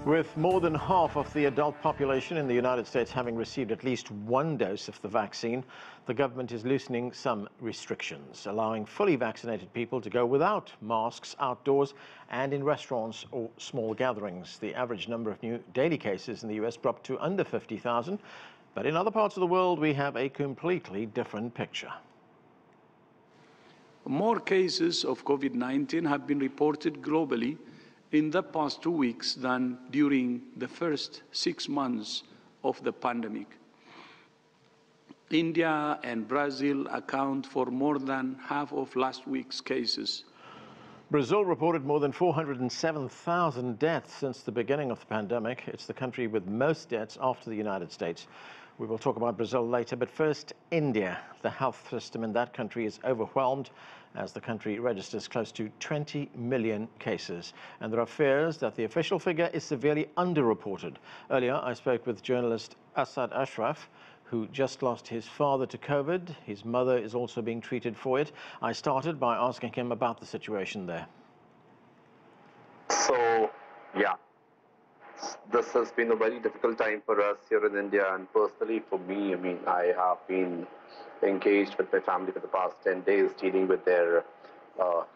With more than half of the adult population in the United States having received at least one dose of the vaccine, the government is loosening some restrictions, allowing fully vaccinated people to go without masks outdoors and in restaurants or small gatherings. The average number of new daily cases in the U.S. dropped to under 50,000, but in other parts of the world we have a completely different picture. More cases of COVID-19 have been reported globally in the past 2 weeks than during the first 6 months of the pandemic. India and Brazil account for more than half of last week's cases. Brazil reported more than 407,000 deaths since the beginning of the pandemic. It's the country with most deaths after the United States. We will talk about Brazil later, but first, India. The health system in that country is overwhelmed as the country registers close to 20 million cases. And there are fears that the official figure is severely underreported. Earlier, I spoke with journalist Asad Ashraf, who just lost his father to COVID. His mother is also being treated for it. I started by asking him about the situation there. So, yeah, this has been a very difficult time for us here in India, and personally for me, I have been engaged with my family for the past 10 days dealing with their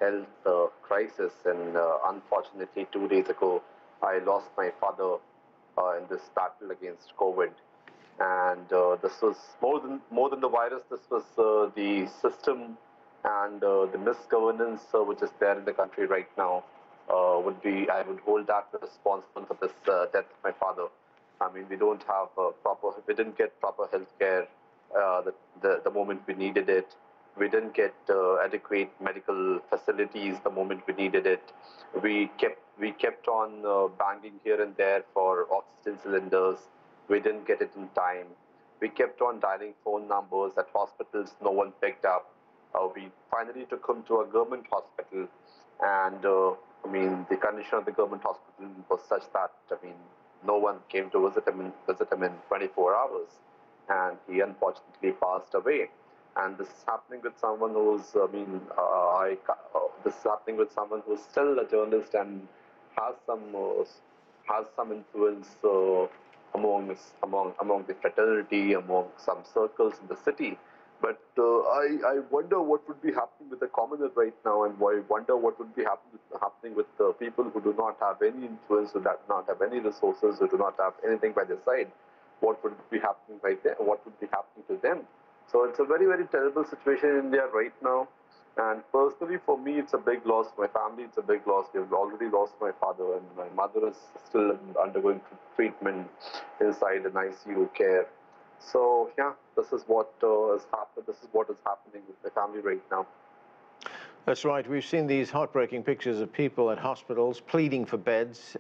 health crisis, and unfortunately 2 days ago I lost my father in this battle against COVID. And this was more than the virus. This was the system and the misgovernance which is there in the country right now. I would hold that responsible for this death of my father. We don't have we didn't get proper health care the moment we needed it. We didn't get adequate medical facilities the moment we needed it. We kept on banging here and there for oxygen cylinders. We didn't get it in time. We kept on dialing phone numbers at hospitals. No one picked up. We finally took him to a government hospital, and the condition of the government hospital was such that no one came to visit him in 24 hours, and he unfortunately passed away. And this is happening with someone who's this is happening with someone who's still a journalist and has some influence among the fraternity, among some circles in the city. But I wonder what would be happening with the commoner right now, and I wonder what would be happening with the people who do not have any influence, who do not have any resources, who do not have anything by their side. What would be happening right there? What would be happening to them? So it's a very, very terrible situation in India right now. And personally, for me, it's a big loss. My family, it's a big loss. We've already lost my father, and my mother is still undergoing treatment inside an ICU care. So yeah, this is what has happened. This is what is happening with my family right now. That's right. We've seen these heartbreaking pictures of people at hospitals pleading for beds,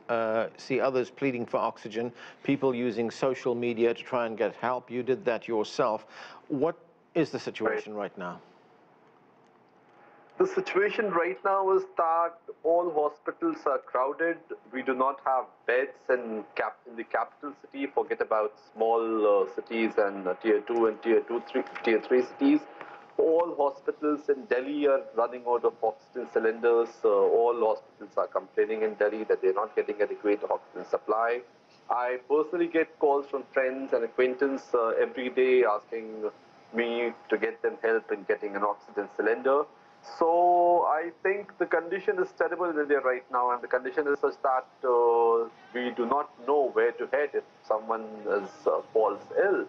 see others pleading for oxygen, people using social media to try and get help. You did that yourself. What is the situation right now? The situation right now is that all hospitals are crowded. We do not have beds in the capital city. Forget about small cities and tier 2 and tier 3 cities. All hospitals in Delhi are running out of oxygen cylinders. All hospitals are complaining in Delhi that they're not getting adequate oxygen supply. I personally get calls from friends and acquaintances every day asking me to get them help in getting an oxygen cylinder. So I think the condition is terrible in India right now, and the condition is such that we do not know where to head if someone falls ill.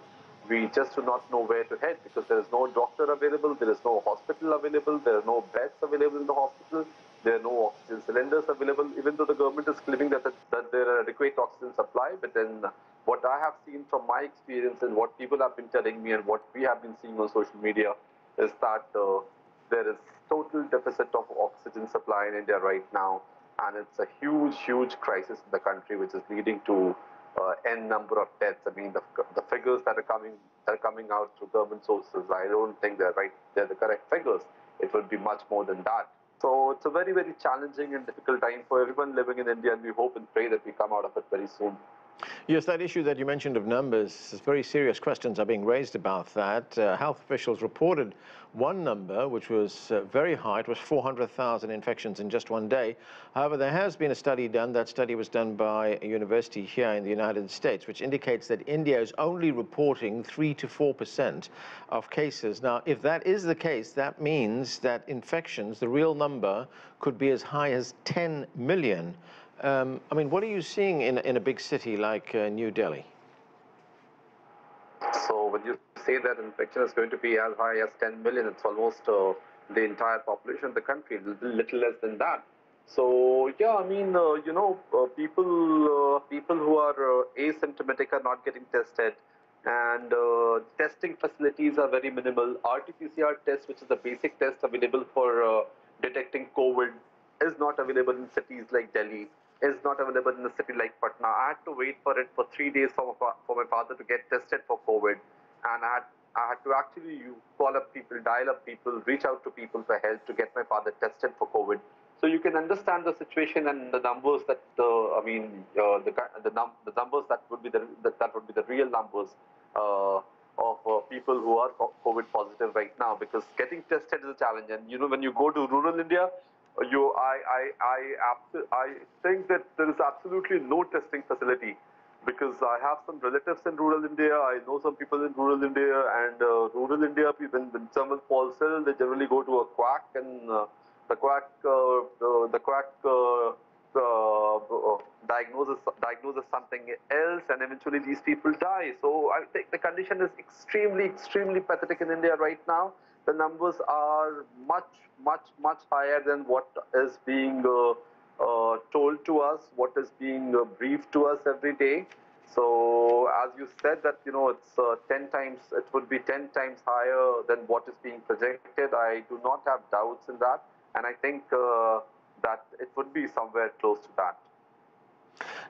We just do not know where to head because there is no doctor available, there is no hospital available, there are no beds available in the hospital, there are no oxygen cylinders available, even though the government is claiming that there are adequate oxygen supply. But then what I have seen from my experience and what people have been telling me and what we have been seeing on social media is that there is total deficit of oxygen supply in India right now, and it's a huge crisis in the country, which is leading to n number of deaths. The figures that are coming out through government sources, I don't think they're right. They're the correct figures. It would be much more than that. So it's a very, very challenging and difficult time for everyone living in India, and we hope and pray that we come out of it very soon. Yes, that issue that you mentioned of numbers, very serious questions are being raised about that. Health officials reported one number, which was very high. It was 400,000 infections in just one day. However, there has been a study done. That study was done by a university here in the United States, which indicates that India is only reporting 3 to 4% of cases. Now, if that is the case, that means that infections, the real number, could be as high as 10 million. I mean, what are you seeing in a big city like New Delhi? So when you say that infection is going to be as high as 10 million, it's almost the entire population of the country, little less than that. So yeah, I mean, people who are asymptomatic are not getting tested, and testing facilities are very minimal. RT-PCR test, which is the basic test available for detecting COVID, is not available in cities like Delhi, is not available in a city like Patna. I had to wait for it for 3 days for my father to get tested for COVID, and I had to actually call up people, dial up people, reach out to people for help to get my father tested for COVID. So you can understand the situation and the numbers that the numbers that would be the real numbers of people who are COVID positive right now, because getting tested is a challenge. And you know, when you go to rural India, I think that there is absolutely no testing facility, because I have some relatives in rural India. I know some people in rural India, and rural India, when someone falls ill, they generally go to a quack, and the quack diagnoses something else, and eventually these people die. So I think the condition is extremely pathetic in India right now. The numbers are much higher than what is being told to us, what is being briefed to us every day. So as you said that, you know, it's 10 times, it would be 10 times higher than what is being projected. I do not have doubts in that, and I think that it would be somewhere close to that.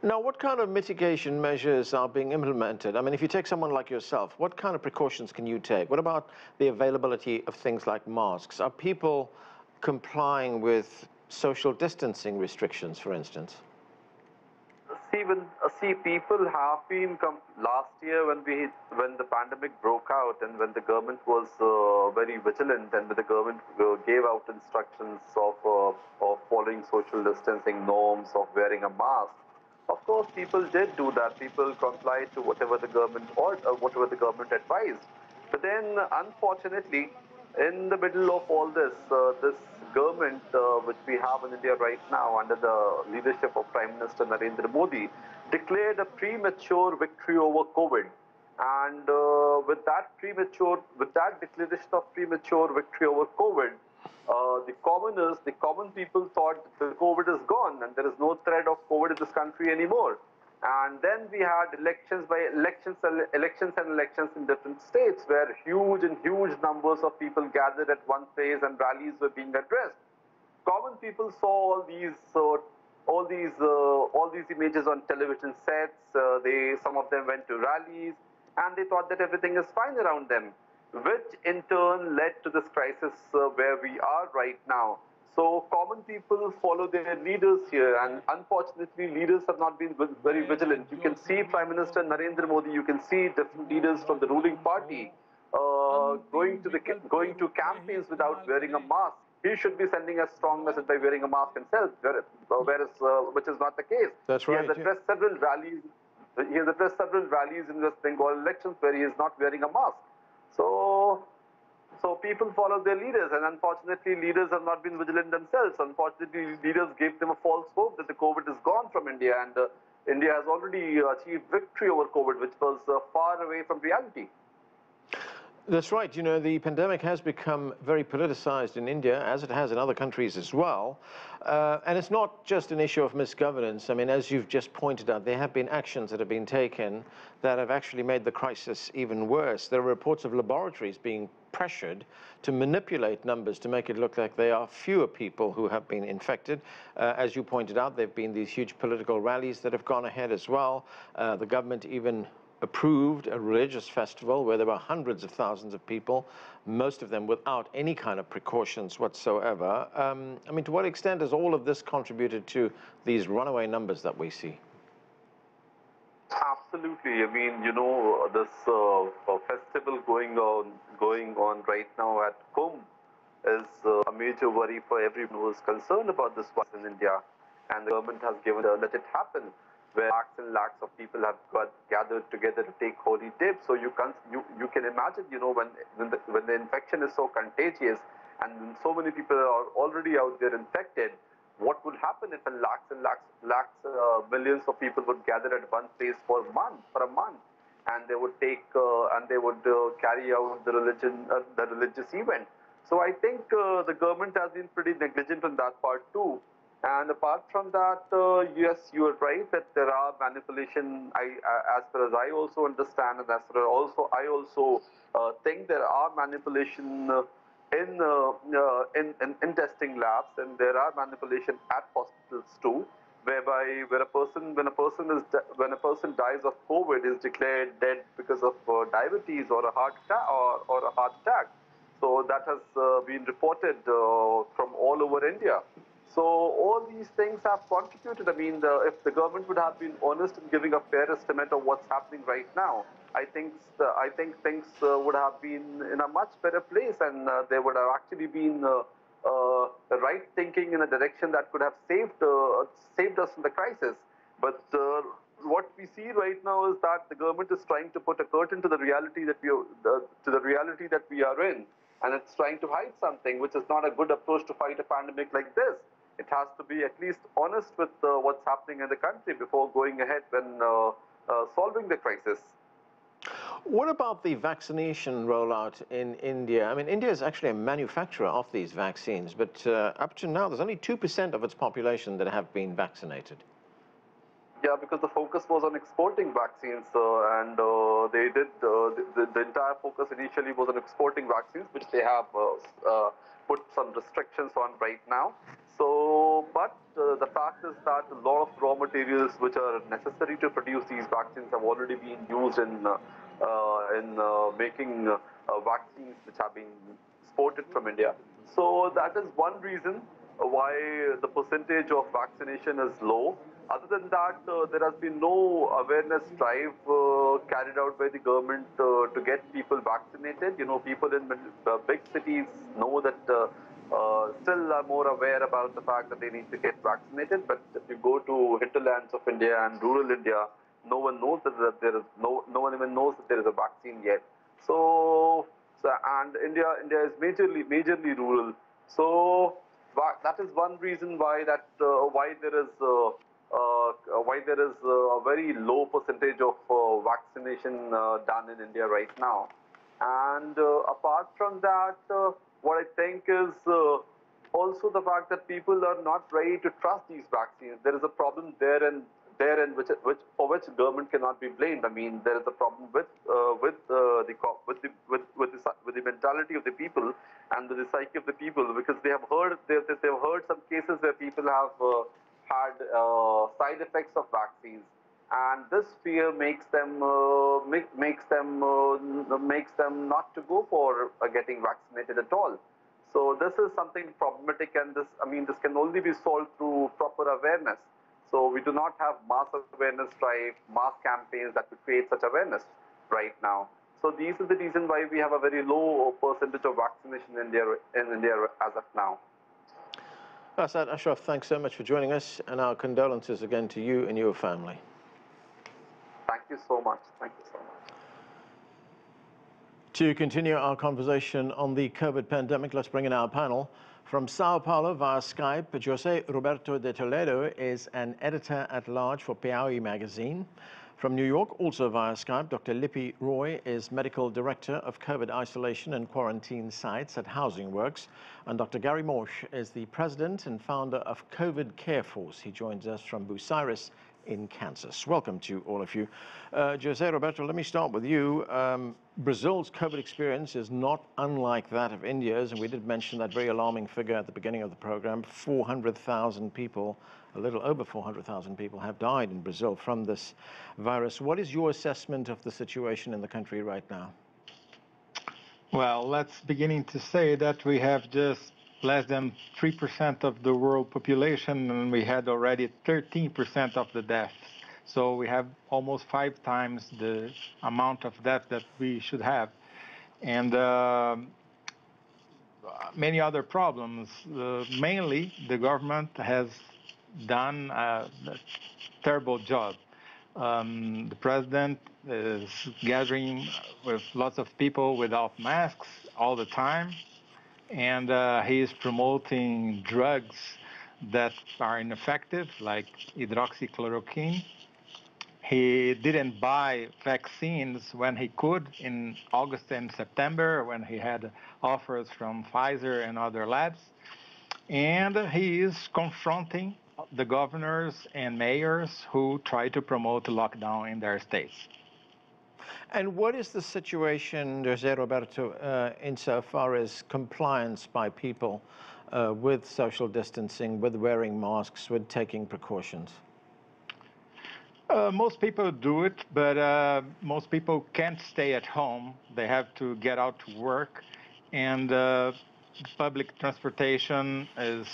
Now, what kind of mitigation measures are being implemented? I mean, if you take someone like yourself, what kind of precautions can you take? What about the availability of things like masks? Are people complying with social distancing restrictions, for instance? People have been last year when the pandemic broke out, and when the government was very vigilant, and when the government gave out instructions of following social distancing norms, of wearing a mask. Of course, people did do that. People complied to whatever the government whatever the government advised. But then, unfortunately, in the middle of all this, this government which we have in India right now, under the leadership of Prime Minister Narendra Modi, declared a premature victory over COVID. And with that declaration of premature victory over COVID, the common people thought the COVID is gone and there is no threat of COVID in this country anymore. And then we had elections in different states, where huge numbers of people gathered at one place and rallies were being addressed. Common people saw all these images on television sets. Some of them went to rallies, and they thought that everything is fine around them, which in turn led to this crisis where we are right now. So common people follow their leaders here, and unfortunately leaders have not been very vigilant. You can see Prime Minister Narendra Modi, you can see different leaders from the ruling party going to campaigns without wearing a mask. He should be sending a strong message by wearing a mask himself, which is not the case. That's right. He has addressed several rallies. He has addressed several rallies in West Bengal elections where he is not wearing a mask. So people follow their leaders, and unfortunately leaders have not been vigilant themselves. Unfortunately, leaders gave them a false hope that the COVID is gone from India, and India has already achieved victory over COVID, which was far away from reality. That's right. You know, the pandemic has become very politicized in India, as it has in other countries as well. And it's not just an issue of misgovernance. I mean, as you've just pointed out, there have been actions that have been taken that have actually made the crisis even worse. There are reports of laboratories being pressured to manipulate numbers to make it look like there are fewer people who have been infected. As you pointed out, there have been these huge political rallies that have gone ahead as well. The government even approved a religious festival where there were hundreds of thousands of people, most of them without any kind of precautions whatsoever. I mean, to what extent has all of this contributed to these runaway numbers that we see? Absolutely. I mean, this festival going on right now at Kumbh is a major worry for everyone who is concerned about this virus in India. And the government has given let it happen, where lakhs and lakhs of people have got gathered together to take holy dips. So you can imagine, when the infection is so contagious and so many people are already out there infected, what would happen if lakhs and millions of people would gather at one place for a month, and they would carry out the religious event. So I think the government has been pretty negligent on that part too. And apart from that, yes, you are right that there are manipulation. As far as I also understand, and as far as I also think there are manipulation in testing labs, and there are manipulation at hospitals too, whereby when a person dies of COVID, is declared dead because of diabetes or a heart attack or a heart attack. So that has been reported from all over India. So all these things have contributed. I mean, if the government would have been honest in giving a fair estimate of what's happening right now, I think things would have been in a much better place, and there would have actually been right thinking in a direction that could have saved us from the crisis. But what we see right now is that the government is trying to put a curtain to the reality that we are in, and it's trying to hide something, which is not a good approach to fight a pandemic like this. It has to be at least honest with what's happening in the country before going ahead when solving the crisis. What about the vaccination rollout in India? I mean, India is actually a manufacturer of these vaccines, but up to now, there's only 2% of its population that have been vaccinated. Yeah, because the focus was on exporting vaccines, and they did the entire focus initially was on exporting vaccines, which they have put some restrictions on right now. So, but the fact is that a lot of raw materials which are necessary to produce these vaccines have already been used in making vaccines which have been exported from India. So that is one reason why the percentage of vaccination is low. Other than that, there has been no awareness drive carried out by the government to get people vaccinated. People in big cities know that still are more aware about the fact that they need to get vaccinated. But if you go to hinterlands of India and rural India, no one knows that there is no one even knows that there is a vaccine yet. And India is majorly rural. So that is one reason why there is a very low percentage of vaccination done in India right now. And apart from that, what I think is also the fact that people are not ready to trust these vaccines. There is a problem there for which government cannot be blamed. I mean, there is a problem with the mentality of the people and with the psyche of the people, because they've heard some cases where people have had side effects of vaccines, and this fear makes them not to go for getting vaccinated at all. So this is something problematic, and this can only be solved through proper awareness. So we do not have mass awareness drive, mass campaigns that would create such awareness right now. So these are the reason why we have a very low percentage of vaccination in India as of now. Asad Ashraf, thanks so much for joining us, and our condolences again to you and your family. Thank you so much. Thank you so much. To continue our conversation on the COVID pandemic, let's bring in our panel. From Sao Paulo via Skype, José Roberto de Toledo is an editor-at-large for Piauí magazine. From New York, also via Skype, Dr. Lippi Roy is Medical Director of COVID Isolation and Quarantine Sites at Housing Works. And Dr. Gary Morsch is the President and founder of COVID Care Force. He joins us from Bucyrus in Kansas. Welcome to all of you. José Roberto, let me start with you. Brazil's COVID experience is not unlike that of India's, and we did mention that very alarming figure at the beginning of the program. 400,000 people, a little over 400,000 people have died in Brazil from this virus. What is your assessment of the situation in the country right now? Well, let's beginning to say that we have just less than 3% of the world population, and we had already 13% of the deaths. So we have almost 5 times the amount of debt that we should have. And many other problems. Mainly, the government has done a terrible job. The president is gathering with lots of people without masks all the time, and he is promoting drugs that are ineffective, like hydroxychloroquine. He didn't buy vaccines when he could in August and September, when he had offers from Pfizer and other labs. And he is confronting the governors and mayors who try to promote lockdown in their states. And what is the situation, José Roberto, insofar as compliance by people with social distancing, with wearing masks, with taking precautions? Most people do it, but most people can't stay at home. They have to get out to work, and public transportation is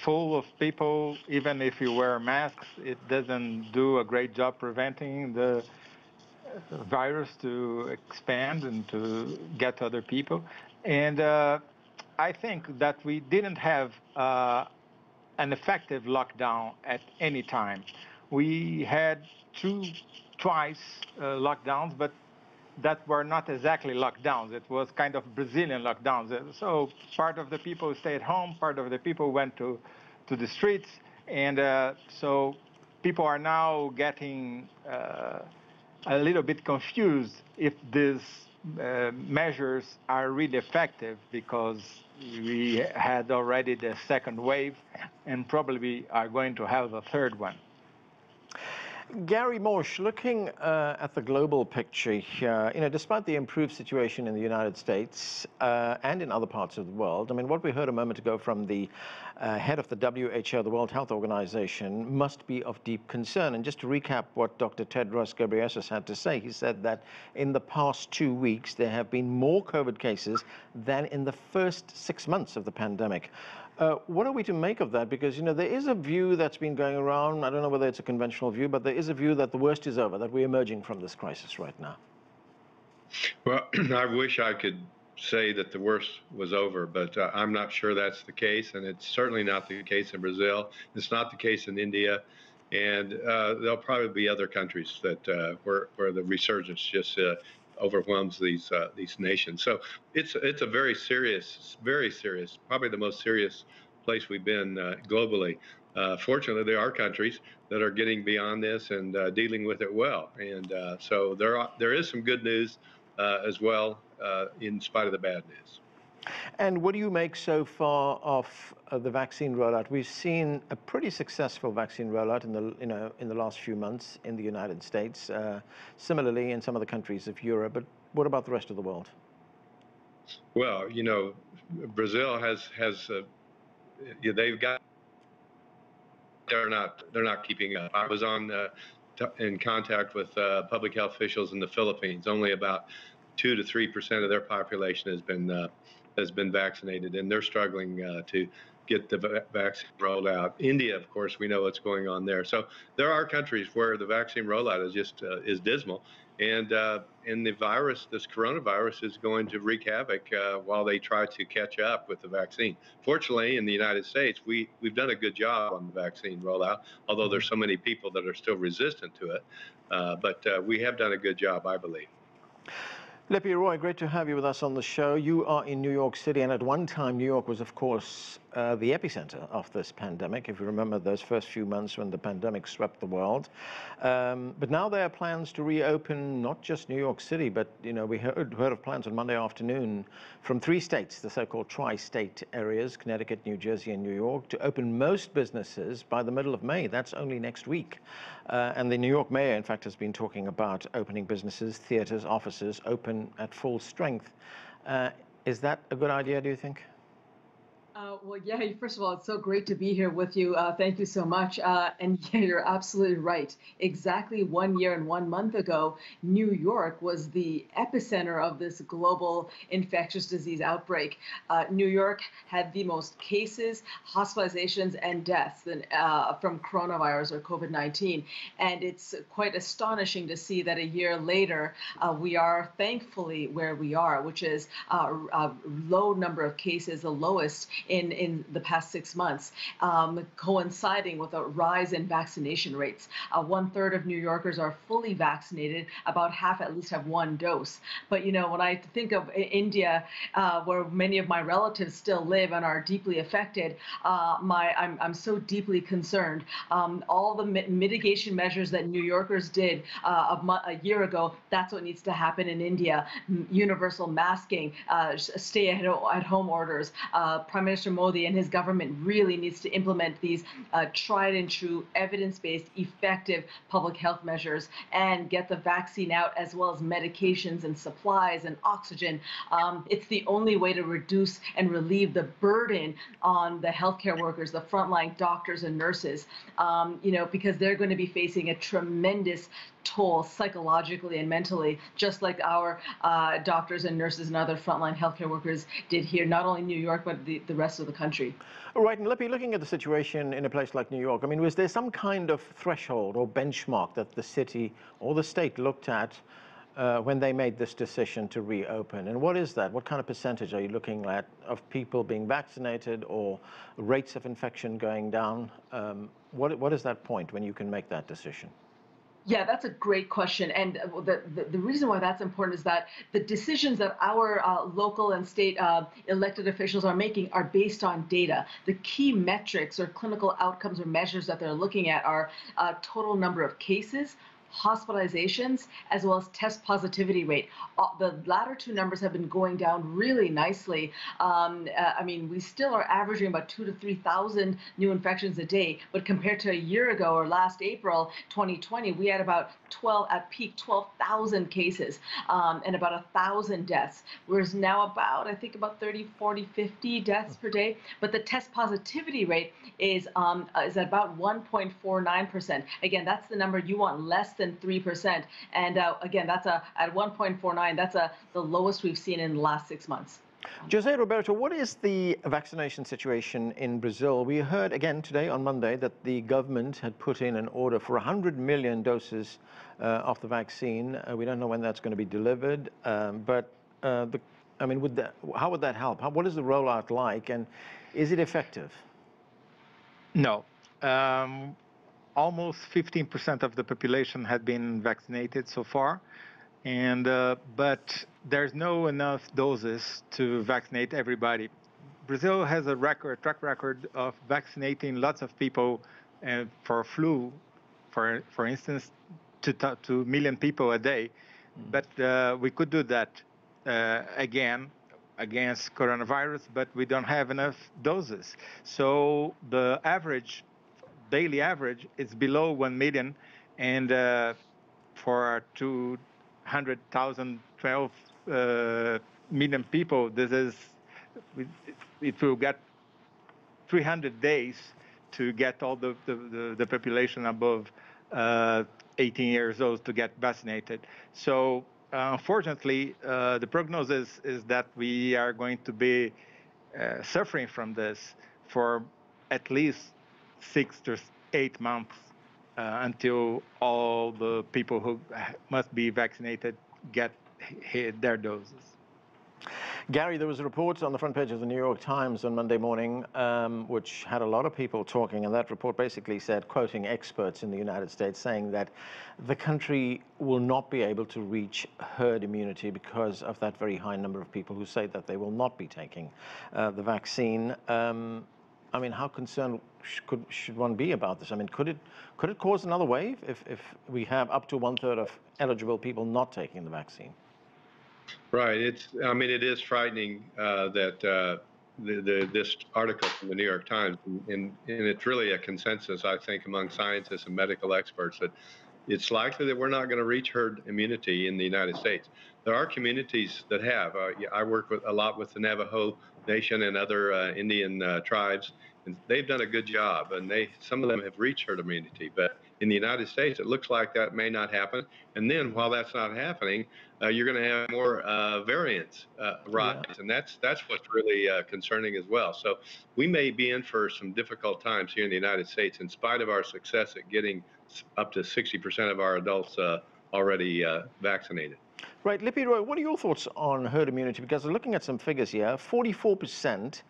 full of people. Even if you wear masks, it doesn't do a great job preventing the virus to expand and to get to other people. And I think that we didn't have an effective lockdown at any time. We had twice lockdowns, but that were not exactly lockdowns. It was kind of Brazilian lockdowns. So part of the people stayed at home, part of the people went to the streets, and so people are now getting a little bit confused if these measures are really effective, because we had already the second wave and probably are going to have a third one. Gary Morsch, looking at the global picture here, despite the improved situation in the United States and in other parts of the world, I mean, what we heard a moment ago from the head of the WHO, the World Health Organization, must be of deep concern. And just to recap what Dr. Tedros Ghebreyesus had to say, he said that in the past 2 weeks, there have been more COVID cases than in the first 6 months of the pandemic. What are we to make of that? Because, there is a view that's been going around, I don't know whether it's a conventional view, but there is a view that the worst is over, that we're emerging from this crisis right now. Well, I wish I could say that the worst was over, but I'm not sure that's the case, and it's certainly not the case in Brazil. It's not the case in India, and there'll probably be other countries that where the resurgence just overwhelms these nations. So it's a very serious, probably the most serious place we've been globally. Fortunately, there are countries that are getting beyond this and dealing with it well, and so there is some good news as well, in spite of the bad news. And what do you make so far of the vaccine rollout? We've seen a pretty successful vaccine rollout in the last few months in the United States, similarly in some other countries of Europe. But what about the rest of the world? Well, Brazil has they've got, they're not keeping up. I was in contact with public health officials in the Philippines. Only about 2 to 3% of their population has been vaccinated, and they're struggling to get the vaccine rolled out. India, of course, we know what's going on there. So there are countries where the vaccine rollout is just is dismal, and the virus, this coronavirus, is going to wreak havoc while they try to catch up with the vaccine. Fortunately, in the United States, we've done a good job on the vaccine rollout, although there's so many people that are still resistant to it. But we have done a good job, I believe. Lepi Roy, great to have you with us on the show. You are in New York City, and at one time, New York was, of course, the epicenter of this pandemic, if you remember those first few months when the pandemic swept the world. But now there are plans to reopen not just New York City, but, we heard of plans on Monday afternoon from 3 states, the so-called tri-state areas, Connecticut, New Jersey, and New York, to open most businesses by the middle of May. That's only next week. And the New York mayor, in fact, has been talking about opening businesses, theaters, offices, open at full strength. Is that a good idea, do you think? Well, yeah, first of all, it's so great to be here with you. Thank you so much. And yeah, you're absolutely right. Exactly 1 year and 1 month ago, New York was the epicenter of this global infectious disease outbreak. New York had the most cases, hospitalizations, and deaths from coronavirus or COVID-19. And it's quite astonishing to see that a year later, we are thankfully where we are, which is a low number of cases, the lowest in the past 6 months, coinciding with a rise in vaccination rates. 1/3 of New Yorkers are fully vaccinated, about half at least have one dose. But you know, when I think of India, where many of my relatives still live and are deeply affected, I'm so deeply concerned. All the mitigation measures that New Yorkers did a year ago, that's what needs to happen in India. Universal masking, stay-at-home orders. Prime Minister Modi and his government really needs to implement these tried and true, evidence-based, effective public health measures and get the vaccine out, as well as medications and supplies and oxygen. It's the only way to reduce and relieve the burden on the healthcare workers, the frontline doctors and nurses, because they're going to be facing a tremendous toll psychologically and mentally, just like our doctors and nurses and other frontline healthcare workers did here, not only in New York, but the rest of the country. All right, and Lippy, looking at the situation in a place like New York, I mean, was there some kind of threshold or benchmark that the city or the state looked at when they made this decision to reopen? And what is that? What kind of percentage are you looking at of people being vaccinated or rates of infection going down? What is that point when you can make that decision? Yeah, that's a great question. And the reason why that's important is that the decisions that our local and state elected officials are making are based on data. The key metrics or clinical outcomes or measures that they're looking at are total number of cases, hospitalizations, as well as test positivity rate. The latter two numbers have been going down really nicely. I mean, we still are averaging about 2,000 to 3,000 new infections a day, but compared to a year ago or last April 2020, we had about 12,000 cases and about 1,000 deaths. Whereas now I think about 30, 40, 50 deaths per day. But the test positivity rate is at about 1.49%. Again, that's the number you want, less than 3%. And again, that's at 1.49, that's the lowest we've seen in the last 6 months. Jose Roberto, what is the vaccination situation in Brazil? We heard again today on Monday that the government had put in an order for 100 million doses of the vaccine. We don't know when that's going to be delivered, but I mean, how would that help? What is the rollout like, and is it effective? No. Almost 15% of the population had been vaccinated so far, and but there's no enough doses to vaccinate everybody. Brazil has a track record of vaccinating lots of people for flu, for instance, to 2 million people a day. But we could do that again against coronavirus, but we don't have enough doses. So the daily average is below 1 million, and for 200,000, 12 million people, it will get 300 days to get all the population above 18 years old to get vaccinated. So unfortunately, the prognosis is that we are going to be suffering from this for at least 6 to 8 months until all the people who must be vaccinated get their doses. Gary, there was a report on the front page of the New York Times on Monday morning, which had a lot of people talking, and that report basically said, quoting experts in the United States, saying that the country will not be able to reach herd immunity because of that very high number of people who say that they will not be taking the vaccine. I mean, how concerned should one be about this? I mean, could it cause another wave if we have up to 1/3 of eligible people not taking the vaccine? Right. I mean, it is frightening that this article from the New York Times, and it's really a consensus, I think, among scientists and medical experts that it's likely that we're not going to reach herd immunity in the United States. There are communities that have. I work a lot with the Navajo Nation and other Indian tribes, and they've done a good job, and some of them have reached herd immunity. But in the United States, it looks like that may not happen. And then while that's not happening, you're going to have more variants rise, and that's what's really concerning as well. So we may be in for some difficult times here in the United States, in spite of our success at getting up to 60% of our adults already vaccinated. Right, Lippy Roy, what are your thoughts on herd immunity? Because we're looking at some figures here. 44%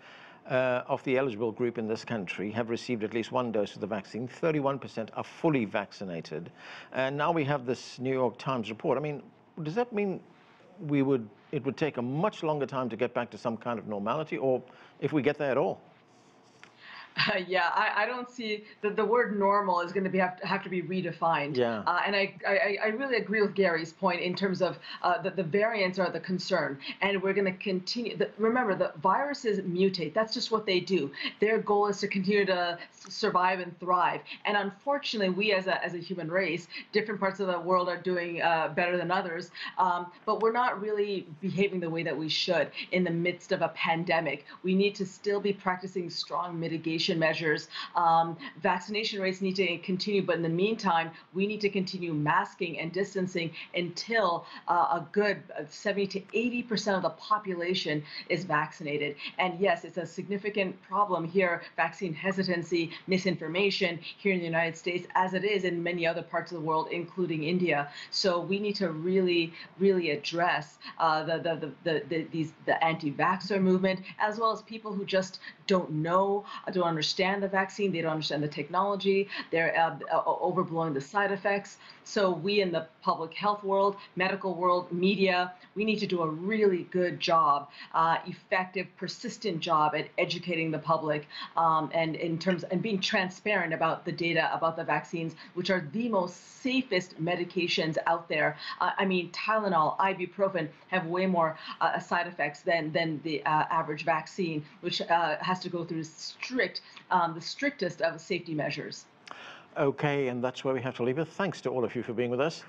of the eligible group in this country have received at least one dose of the vaccine. 31% are fully vaccinated. And now we have this New York Times report. I mean, does that mean it would take a much longer time to get back to some kind of normality, or if we get there at all? Yeah, I don't see that the word normal is going to have to be redefined. Yeah. And I really agree with Gary's point in terms of that the variants are the concern, and we're going to continue. Remember, the viruses mutate. That's just what they do. Their goal is to continue to survive and thrive. And unfortunately, we as a human race, different parts of the world are doing better than others, but we're not really behaving the way that we should in the midst of a pandemic. We need to still be practicing strong mitigation measures. Vaccination rates need to continue, but in the meantime, we need to continue masking and distancing until a good 70 to 80% of the population is vaccinated. And yes, it's a significant problem here, vaccine hesitancy, misinformation here in the United States, as it is in many other parts of the world, including India. So we need to really, really address the anti-vaxxer movement, as well as people who just don't know, don't understand the vaccine, they don't understand the technology, they're overblowing the side effects. So we in the public health world, medical world, media, we need to do a really good job, effective, persistent job at educating the public and being transparent about the data about the vaccines, which are the most safest medications out there. I mean, Tylenol, ibuprofen have way more side effects than the average vaccine, which has to go through the strictest of safety measures. Okay, and that's where we have to leave it. Thanks to all of you for being with us.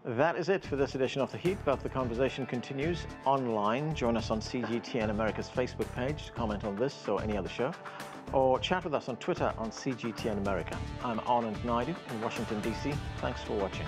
That is it for this edition of The Heat, but the conversation continues online. Join us on CGTN America's Facebook page to comment on this or any other show, or chat with us on Twitter on CGTN America. I'm Anand Naidu in Washington, D.C. Thanks for watching.